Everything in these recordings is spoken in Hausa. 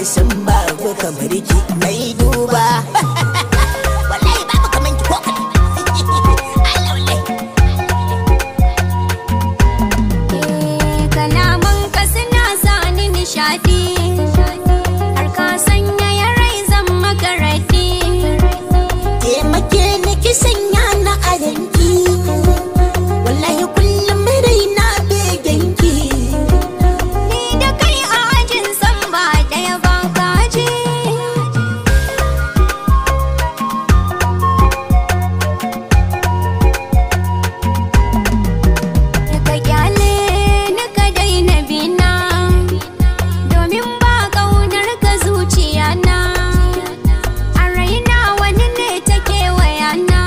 sun babu kamar ki mai duba. Wallahi babu kamar ki ko kalaman ka suna sani nishadi, har ka sanya ya rai zan makarati. Taimake ni ki sanya na adanki, wallahi kullum raina begenki. Ni da kai a ajin san ba daya ba kaji. Ka kyale ni ka daina bina, domin ba ƙaunar ka zuciya na. A raina wani ne ta kewaya na,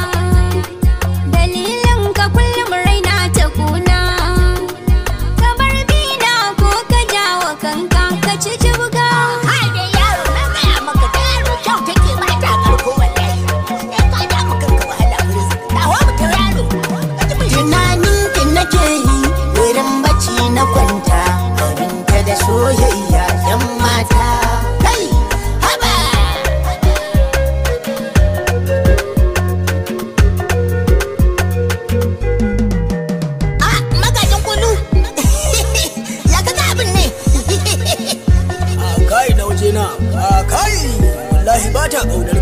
dalilin ka kullum raina ta kuna. Ka bar bina ko ka jawo kanka ka ci jibga. Haide yaro na gaya maka da yaro kyau take ba ta karko wallahi. Sai ka ja maka kanka wahala wurin dawo mutum yaro. Tunanin ki nake yi wurin bacci na kwanta, abinta da soyayya yan mata. Kai haba. Magajin kulu. Ya kaga abin ne. Kai na waje na, kai wallahi ba ta ƙaunar